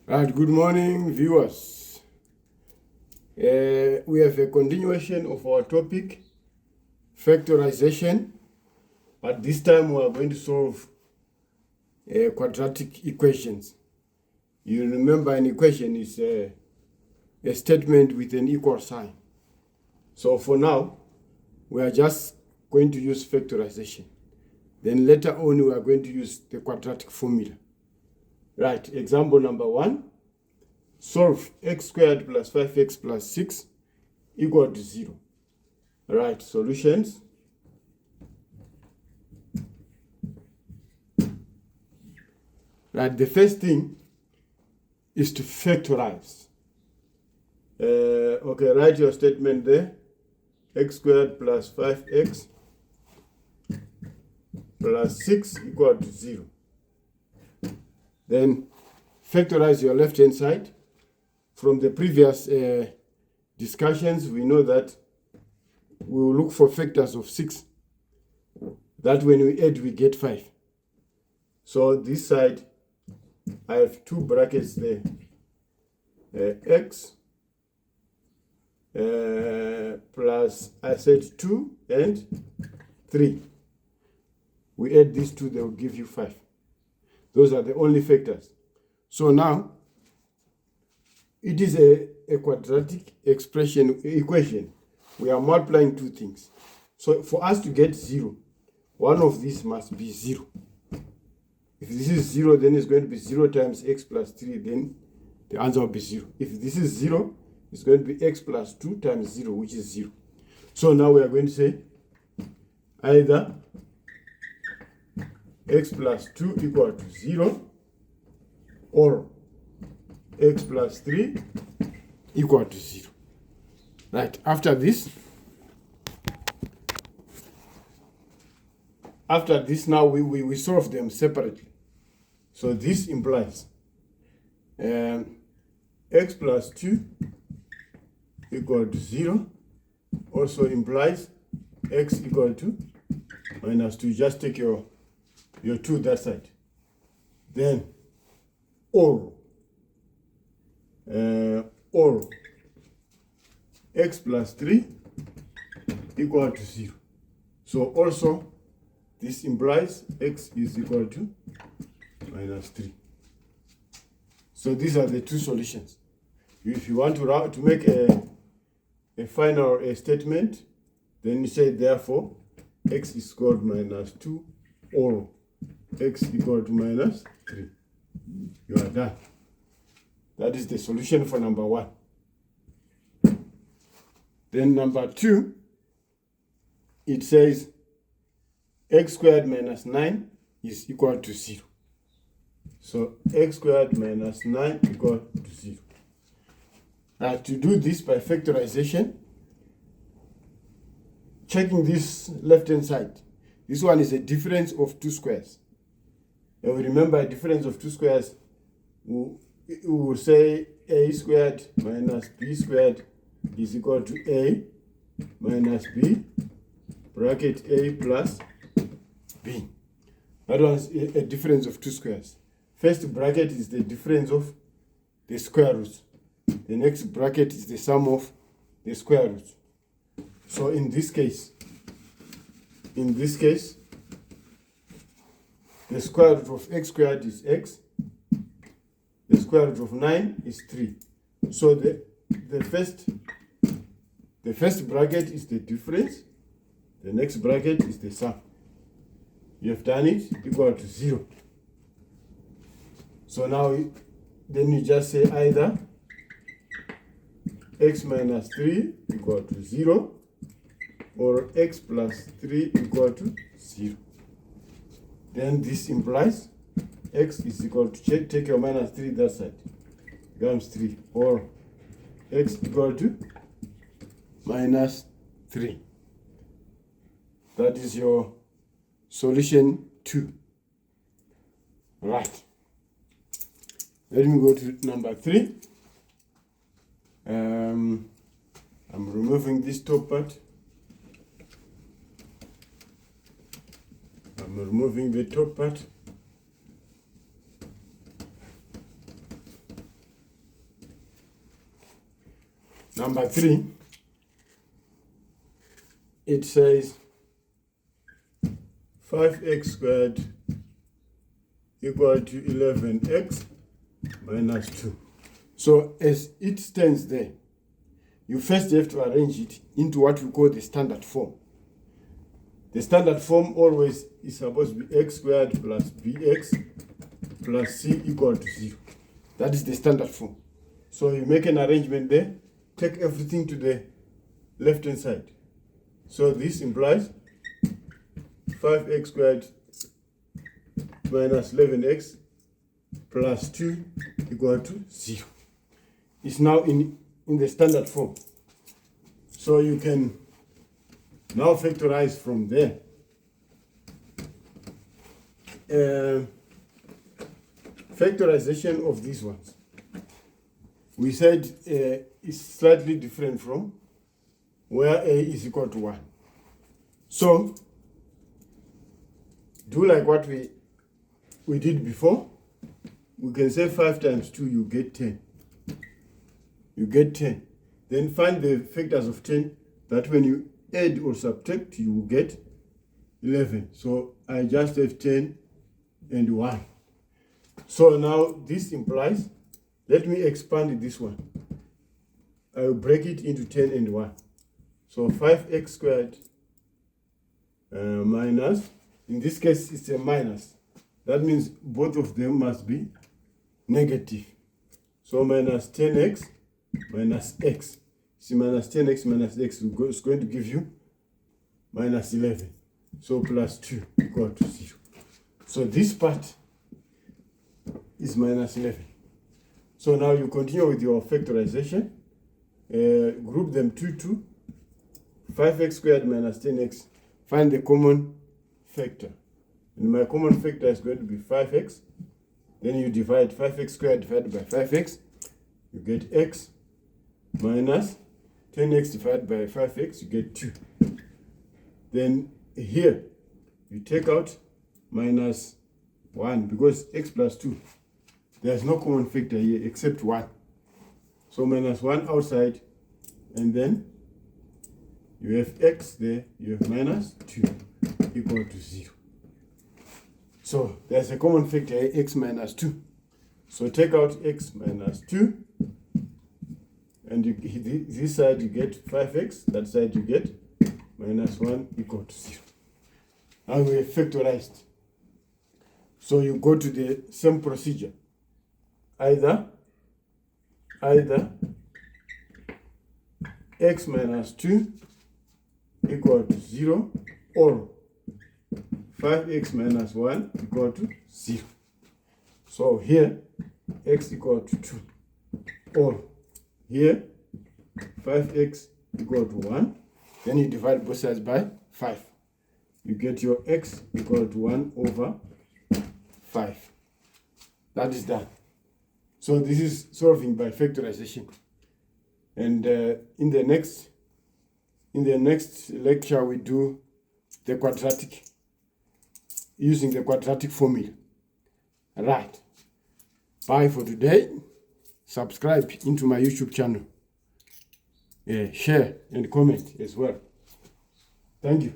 Right, good morning, viewers. We have a continuation of our topic, factorization, but this time we are going to solve quadratic equations. You remember an equation is a statement with an equal sign. So for now, we are just going to use factorization. Then later on, we are going to use the quadratic formula. Right, example number 1. Solve x squared plus 5x plus 6 equal to 0. Right, solutions. Right, the first thing is to factorize. Okay, write your statement there. X squared plus 5x plus 6 equal to 0. Then factorize your left-hand side. From the previous discussions, we know that we will look for factors of 6. That when we add, we get 5. So this side, I have 2 brackets there. X plus, I said 2 and 3. We add these 2, they will give you 5. Those are the only factors. So now, it is a quadratic equation. We are multiplying 2 things. So for us to get 0, one of these must be 0. If this is 0, then it's going to be 0 times x plus 3, then the answer will be 0. If this is 0, it's going to be x plus 2 times 0, which is 0. So now we are going to say either x plus 2 equal to 0 or x plus 3 equal to 0. Right, after this now we solve them separately. So this implies x plus 2 equal to 0 also implies x equal to minus 2. Just take your 2 that side. Then or x plus 3 equal to 0. So also this implies x is equal to minus 3. So these are the 2 solutions. If you want to make a final statement, then you say therefore x is equal to minus 2 or x equal to minus 3. You are done. That is the solution for number 1. Then number 2, it says x squared minus 9 is equal to 0. So x squared minus 9 equal to 0. Now to do this by factorization, checking this left-hand side, this one is a difference of 2 squares. And we remember a difference of 2 squares, we will say a squared minus b squared is equal to a minus b, bracket a plus b. That one's a difference of 2 squares. First bracket is the difference of the square roots. The next bracket is the sum of the square roots. So in this case, the square root of x squared is x. The square root of 9 is 3. So the first bracket is the difference. The next bracket is the sum. You have done it equal to 0. So now then you just say either x minus 3 equal to 0 or x plus 3 equal to 0. Then this implies x is equal to, take your minus 3 that side, becomes 3, or x equal to minus 3. That is your solution 2. Right. Let me go to number 3. I'm removing this top part. I'm removing the top part. Number 3, it says 5x squared equal to 11x minus 2. So as it stands there, you first have to arrange it into what we call the standard form. The standard form always is supposed to be x squared plus bx plus c equal to 0. That is the standard form. So you make an arrangement there, take everything to the left-hand side. So this implies 5x squared minus 11x plus 2 equal to 0. It's now in the standard form. So you can now factorize from there. Factorization of these ones, we said is slightly different from where a is equal to 1. So do like what we did before. We can say 5 times 2, you get 10. You get 10. Then find the factors of 10 that when you add or subtract, you will get 11. So I just have 10 and 1. So now this implies, let me expand this one. I will break it into 10 and 1. So 5x squared minus, in this case it's a minus. That means both of them must be negative. So minus 10x minus x. See, minus 10x minus x is going to give you minus 11. So plus 2 equal to 0. So this part is minus 11. So now you continue with your factorization. Group them 2. 5x squared minus 10x. Find the common factor. And my common factor is going to be 5x. Then you divide 5x squared divided by 5x. You get x minus 10x divided by 5x. You get 2. Then here, you take out minus 1 because x plus 2. There's no common factor here except 1. So minus 1 outside, and then you have x there, you have minus 2 equal to 0. So there's a common factor here, x minus 2. So take out x minus 2, and this side you get 5x, that side you get minus 1 equal to 0. Now we have factorized. So you go to the same procedure. Either x minus 2 equal to 0 or 5x minus 1 equal to 0. So here x equal to 2 or here 5x equal to 1. Then you divide both sides by 5. You get your x equal to 1 over 5. That is done. So this is solving by factorization. And in the next lecture we do the quadratic, using the quadratic formula. Right. Bye for today. Subscribe into my YouTube channel. Share and comment as well. Thank you.